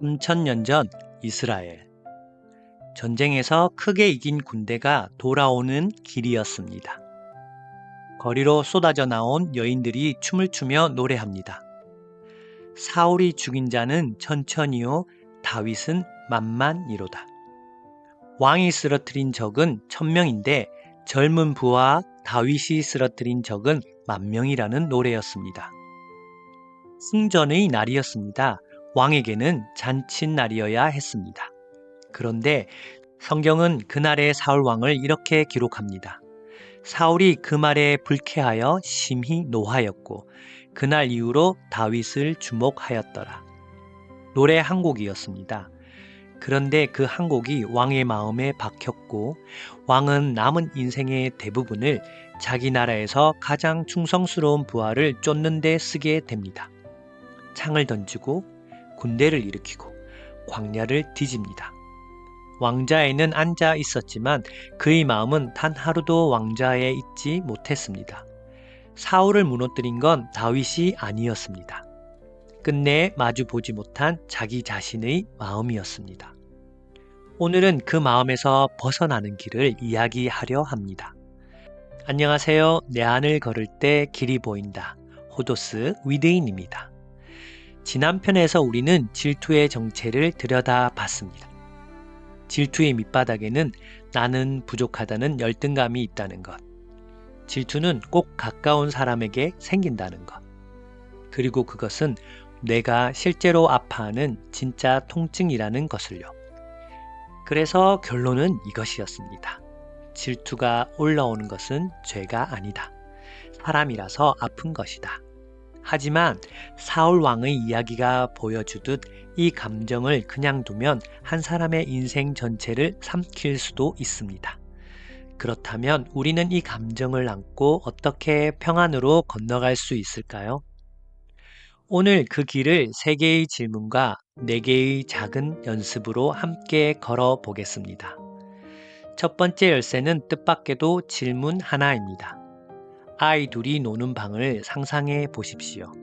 3천년 전 이스라엘. 전쟁에서 크게 이긴 군대가 돌아오는 길이었습니다. 거리로 쏟아져 나온 여인들이 춤을 추며 노래합니다. 사울이 죽인 자는 천천히요, 다윗은 만만이로다. 왕이 쓰러뜨린 적은 1000명인데 젊은 부와 다윗이 쓰러뜨린 적은 10,000명이라는 노래였습니다. 승전의 날이었습니다. 왕에게는 잔칫날이어야 했습니다. 그런데 성경은 그날의 사울 왕을 이렇게 기록합니다. 사울이 그 말에 불쾌하여 심히 노하였고 그날 이후로 다윗을 주목하였더라. 노래 한 곡이었습니다. 그런데 그 한 곡이 왕의 마음에 박혔고 왕은 남은 인생의 대부분을 자기 나라에서 가장 충성스러운 부하를 쫓는 데 쓰게 됩니다. 창을 던지고 군대를 일으키고 광야를 뒤집니다. 왕자에는 앉아 있었지만 그의 마음은 단 하루도 왕자에 있지 못했습니다. 사울을 무너뜨린 건 다윗이 아니었습니다. 끝내 마주 보지 못한 자기 자신의 마음이었습니다. 오늘은 그 마음에서 벗어나는 길을 이야기하려 합니다. 안녕하세요. 내 안을 걸을 때 길이 보인다. 호도스 위드인입니다. 지난 편에서 우리는 질투의 정체를 들여다봤습니다. 질투의 밑바닥에는 나는 부족하다는 열등감이 있다는 것, 질투는 꼭 가까운 사람에게 생긴다는 것, 그리고 그것은 내가 실제로 아파하는 진짜 통증이라는 것을요. 그래서 결론은 이것이었습니다. 질투가 올라오는 것은 죄가 아니다. 사람이라서 아픈 것이다. 하지만 사울 왕의 이야기가 보여주듯 이 감정을 그냥 두면 한 사람의 인생 전체를 삼킬 수도 있습니다. 그렇다면 우리는 이 감정을 안고 어떻게 평안으로 건너갈 수 있을까요? 오늘 그 길을 3개의 질문과 4개의 작은 연습으로 함께 걸어 보겠습니다. 첫 번째 열쇠는 뜻밖에도 질문 하나입니다. 아이 둘이 노는 방을 상상해 보십시오.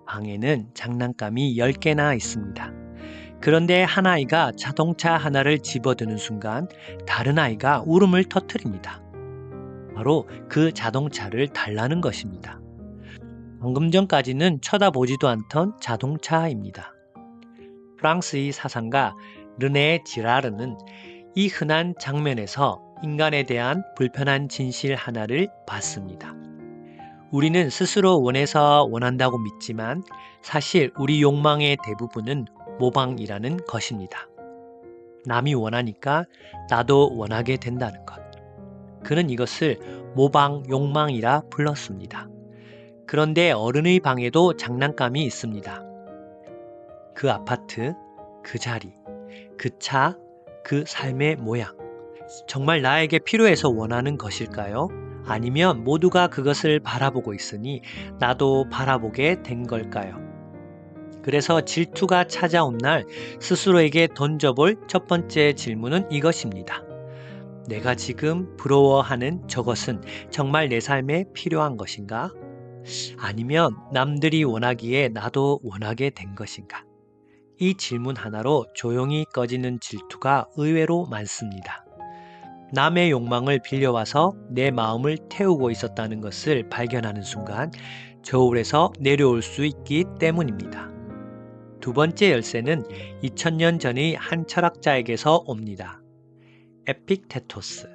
방에는 장난감이 10개나 있습니다. 그런데 한 아이가 자동차 하나를 집어드는 순간 다른 아이가 울음을 터뜨립니다. 바로 그 자동차를 달라는 것입니다. 방금 전까지는 쳐다보지도 않던 자동차입니다. 프랑스의 사상가 르네 지라르는 이 흔한 장면에서 인간에 대한 불편한 진실 하나를 봤습니다. 우리는 스스로 원해서 원한다고 믿지만 사실 우리 욕망의 대부분은 모방이라는 것입니다. 남이 원하니까 나도 원하게 된다는 것. 그는 이것을 모방 욕망이라 불렀습니다. 그런데 어른의 방에도 장난감이 있습니다. 그 아파트, 그 자리, 그 차, 그 삶의 모양. 정말 나에게 필요해서 원하는 것일까요? 아니면 모두가 그것을 바라보고 있으니 나도 바라보게 된 걸까요? 그래서 질투가 찾아온 날 스스로에게 던져볼 첫 번째 질문은 이것입니다. 내가 지금 부러워하는 저것은 정말 내 삶에 필요한 것인가? 아니면 남들이 원하기에 나도 원하게 된 것인가? 이 질문 하나로 조용히 꺼지는 질투가 의외로 많습니다. 남의 욕망을 빌려와서 내 마음을 태우고 있었다는 것을 발견하는 순간 저울에서 내려올 수 있기 때문입니다. 두 번째 열쇠는 2000년 전의 한 철학자에게서 옵니다. 에픽테토스.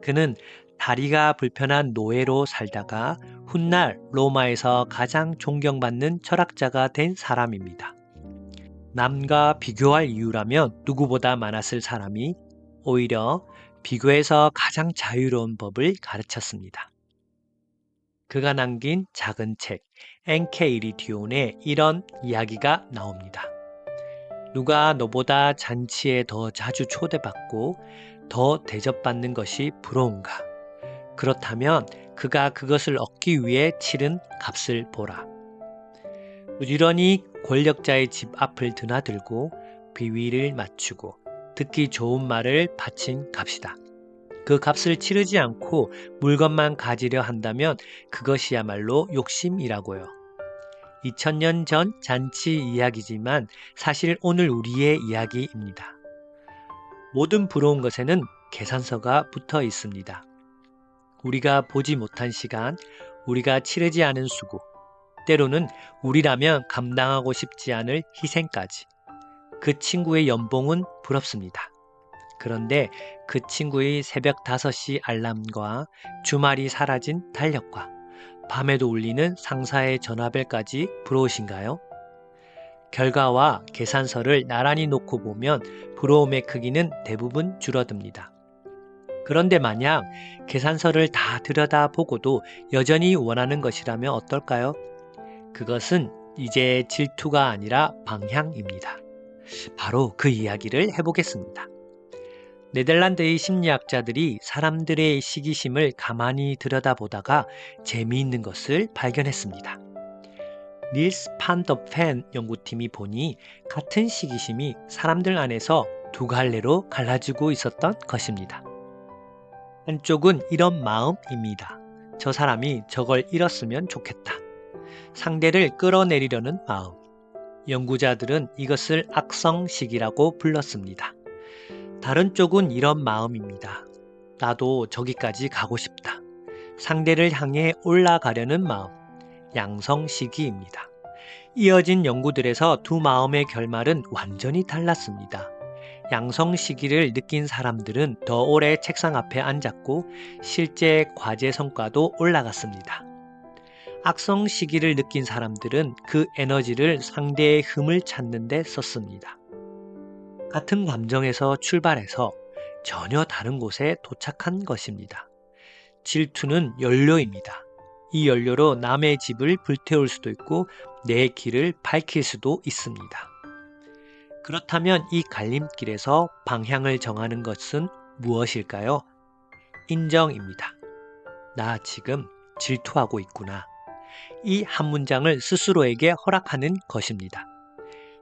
그는 다리가 불편한 노예로 살다가 훗날 로마에서 가장 존경받는 철학자가 된 사람입니다. 남과 비교할 이유라면 누구보다 많았을 사람이 오히려 비교해서 가장 자유로운 법을 가르쳤습니다. 그가 남긴 작은 책 엔케이리디온에 이런 이야기가 나옵니다. 누가 너보다 잔치에 더 자주 초대받고 더 대접받는 것이 부러운가? 그렇다면 그가 그것을 얻기 위해 치른 값을 보라. 부지런히 권력자의 집 앞을 드나들고 비위를 맞추고 듣기 좋은 말을 바친 값이다. 그 값을 치르지 않고 물건만 가지려 한다면 그것이야말로 욕심이라고요. 2000년 전 잔치 이야기지만 사실 오늘 우리의 이야기입니다. 모든 부러운 것에는 계산서가 붙어 있습니다. 우리가 보지 못한 시간, 우리가 치르지 않은 수고, 때로는 우리라면 감당하고 싶지 않을 희생까지. 그 친구의 연봉은 부럽습니다. 그런데 그 친구의 새벽 5시 알람과 주말이 사라진 달력과 밤에도 울리는 상사의 전화벨까지 부러우신가요? 결과와 계산서를 나란히 놓고 보면 부러움의 크기는 대부분 줄어듭니다. 그런데 만약 계산서를 다 들여다보고도 여전히 원하는 것이라면 어떨까요? 그것은 이제 질투가 아니라 방향입니다. 바로 그 이야기를 해보겠습니다. 네덜란드의 심리학자들이 사람들의 시기심을 가만히 들여다보다가 재미있는 것을 발견했습니다. 닐스 판 더 펜 연구팀이 보니 같은 시기심이 사람들 안에서 두 갈래로 갈라지고 있었던 것입니다. 한쪽은 이런 마음입니다. 저 사람이 저걸 잃었으면 좋겠다. 상대를 끌어내리려는 마음. 연구자들은 이것을 악성시기라고 불렀습니다. 다른 쪽은 이런 마음입니다. 나도 저기까지 가고 싶다. 상대를 향해 올라가려는 마음. 양성시기입니다. 이어진 연구들에서 두 마음의 결말은 완전히 달랐습니다. 양성 시기를 느낀 사람들은 더 오래 책상 앞에 앉았고 실제 과제 성과도 올라갔습니다. 악성 시기를 느낀 사람들은 그 에너지를 상대의 흠을 찾는 데 썼습니다. 같은 감정에서 출발해서 전혀 다른 곳에 도착한 것입니다. 질투는 연료입니다. 이 연료로 남의 집을 불태울 수도 있고 내 길을 밝힐 수도 있습니다. 그렇다면 이 갈림길에서 방향을 정하는 것은 무엇일까요? 인정입니다. 나 지금 질투하고 있구나. 이 한 문장을 스스로에게 허락하는 것입니다.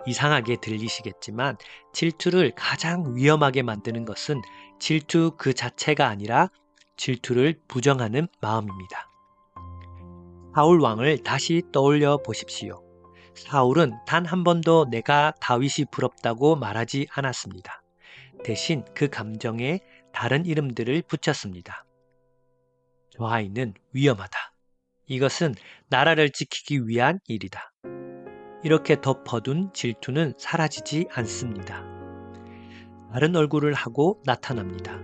이상하게 들리시겠지만 질투를 가장 위험하게 만드는 것은 질투 그 자체가 아니라 질투를 부정하는 마음입니다. 사울 왕을 다시 떠올려 보십시오. 사울은 단 한 번도 내가 다윗이 부럽다고 말하지 않았습니다. 대신 그 감정에 다른 이름들을 붙였습니다. 저 아이는 위험하다. 이것은 나라를 지키기 위한 일이다. 이렇게 덮어둔 질투는 사라지지 않습니다. 다른 얼굴을 하고 나타납니다.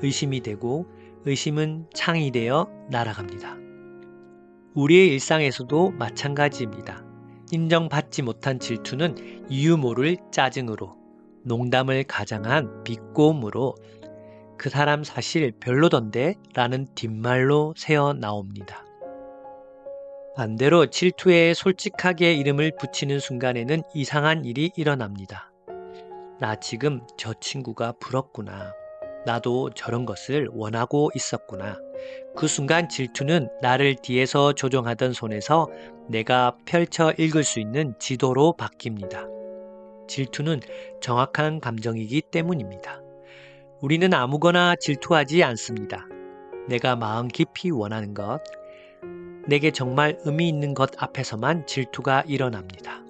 의심이 되고 의심은 창이 되어 날아갑니다. 우리의 일상에서도 마찬가지입니다. 인정받지 못한 질투는 이유 모를 짜증으로, 농담을 가장한 비꼬음으로 그 사람 사실 별로던데 라는 뒷말로 새어 나옵니다. 반대로 질투에 솔직하게 이름을 붙이는 순간에는 이상한 일이 일어납니다. 나 지금 저 친구가 부럽구나. 나도 저런 것을 원하고 있었구나. 그 순간 질투는 나를 뒤에서 조종하던 손에서 내가 펼쳐 읽을 수 있는 지도로 바뀝니다. 질투는 정확한 감정이기 때문입니다. 우리는 아무거나 질투하지 않습니다. 내가 마음 깊이 원하는 것, 내게 정말 의미 있는 것 앞에서만 질투가 일어납니다.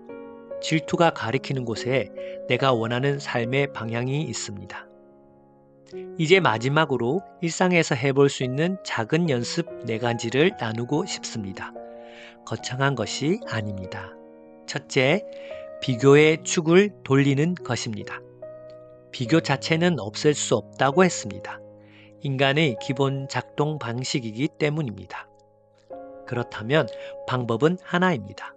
질투가 가리키는 곳에 내가 원하는 삶의 방향이 있습니다. 이제 마지막으로 일상에서 해볼 수 있는 작은 연습 4가지를 나누고 싶습니다. 거창한 것이 아닙니다. 첫째, 비교의 축을 돌리는 것입니다. 비교 자체는 없앨 수 없다고 했습니다. 인간의 기본 작동 방식이기 때문입니다. 그렇다면 방법은 하나입니다.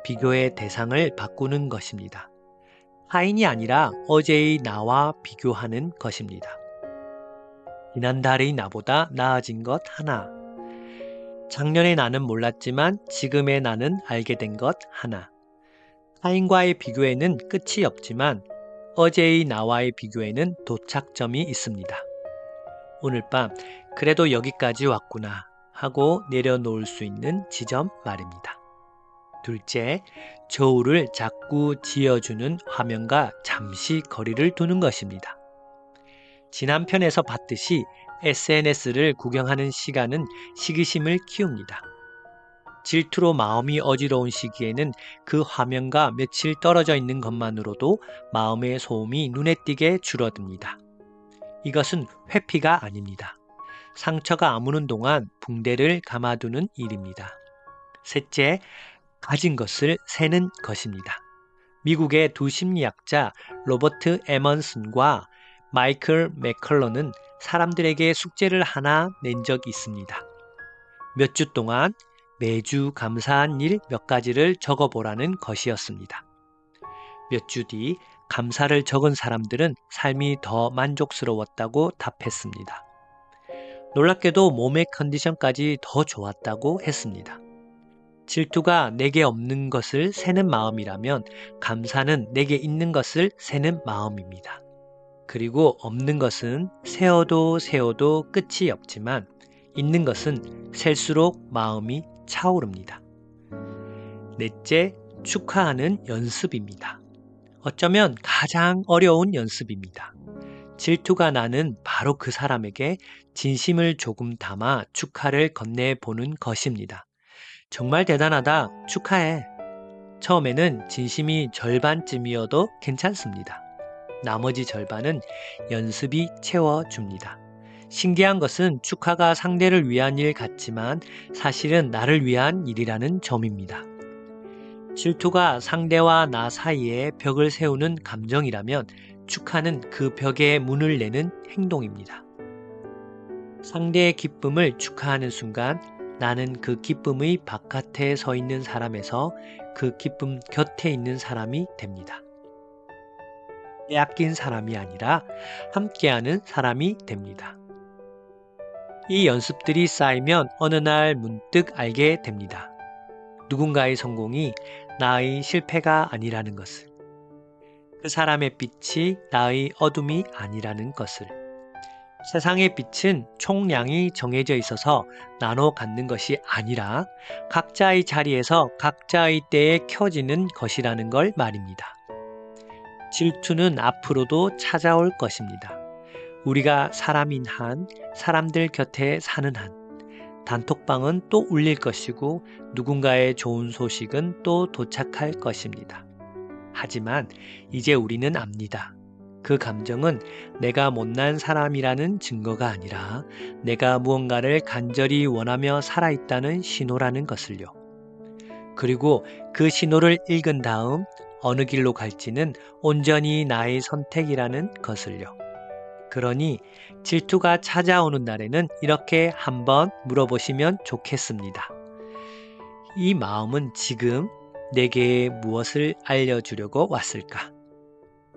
비교의 대상을 바꾸는 것입니다. 타인이 아니라 어제의 나와 비교하는 것입니다. 지난달의 나보다 나아진 것 하나. 작년의 나는 몰랐지만 지금의 나는 알게 된 것 하나. 타인과의 비교에는 끝이 없지만 어제의 나와의 비교에는 도착점이 있습니다. 오늘 밤 그래도 여기까지 왔구나 하고 내려놓을 수 있는 지점 말입니다. 둘째, 저울을 자꾸 지어주는 화면과 잠시 거리를 두는 것입니다. 지난 편에서 봤듯이 SNS를 구경하는 시간은 시기심을 키웁니다. 질투로 마음이 어지러운 시기에는 그 화면과 며칠 떨어져 있는 것만으로도 마음의 소음이 눈에 띄게 줄어듭니다. 이것은 회피가 아닙니다. 상처가 아무는 동안 붕대를 감아두는 일입니다. 셋째, 가진 것을 세는 것입니다. 미국의 두 심리학자 로버트 에먼슨과 마이클 맥컬런은 사람들에게 숙제를 하나 낸 적이 있습니다. 몇 주 동안 매주 감사한 일 몇 가지를 적어보라는 것이었습니다. 몇 주 뒤 감사를 적은 사람들은 삶이 더 만족스러웠다고 답했습니다. 놀랍게도 몸의 컨디션까지 더 좋았다고 했습니다. 질투가 내게 없는 것을 세는 마음이라면 감사는 내게 있는 것을 세는 마음입니다. 그리고 없는 것은 세어도 세어도 끝이 없지만 있는 것은 셀수록 마음이 차오릅니다. 넷째, 축하하는 연습입니다. 어쩌면 가장 어려운 연습입니다. 질투가 나는 바로 그 사람에게 진심을 조금 담아 축하를 건네보는 것입니다. 정말 대단하다. 축하해. 처음에는 진심이 절반쯤이어도 괜찮습니다. 나머지 절반은 연습이 채워줍니다. 신기한 것은 축하가 상대를 위한 일 같지만 사실은 나를 위한 일이라는 점입니다. 질투가 상대와 나 사이에 벽을 세우는 감정이라면 축하는 그 벽에 문을 내는 행동입니다. 상대의 기쁨을 축하하는 순간 나는 그 기쁨의 바깥에 서 있는 사람에서 그 기쁨 곁에 있는 사람이 됩니다. 빼앗긴 사람이 아니라 함께하는 사람이 됩니다. 이 연습들이 쌓이면 어느 날 문득 알게 됩니다. 누군가의 성공이 나의 실패가 아니라는 것을, 그 사람의 빛이 나의 어둠이 아니라는 것을, 세상의 빛은 총량이 정해져 있어서 나눠 갖는 것이 아니라 각자의 자리에서 각자의 때에 켜지는 것이라는 걸 말입니다. 질투는 앞으로도 찾아올 것입니다. 우리가 사람인 한, 사람들 곁에 사는 한, 단톡방은 또 울릴 것이고 누군가의 좋은 소식은 또 도착할 것입니다. 하지만 이제 우리는 압니다. 그 감정은 내가 못난 사람이라는 증거가 아니라 내가 무언가를 간절히 원하며 살아있다는 신호라는 것을요. 그리고 그 신호를 읽은 다음 어느 길로 갈지는 온전히 나의 선택이라는 것을요. 그러니 질투가 찾아오는 날에는 이렇게 한번 물어보시면 좋겠습니다. 이 마음은 지금 내게 무엇을 알려주려고 왔을까?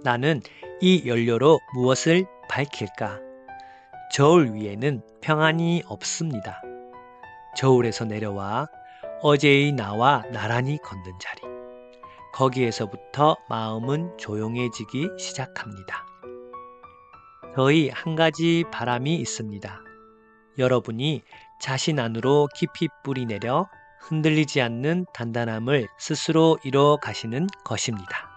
나는 이 연료로 무엇을 밝힐까? 저울 위에는 평안이 없습니다. 저울에서 내려와 어제의 나와 나란히 걷는 자리. 거기에서부터 마음은 조용해지기 시작합니다. 저희 한 가지 바람이 있습니다. 여러분이 자신 안으로 깊이 뿌리내려 흔들리지 않는 단단함을 스스로 이뤄 가시는 것입니다.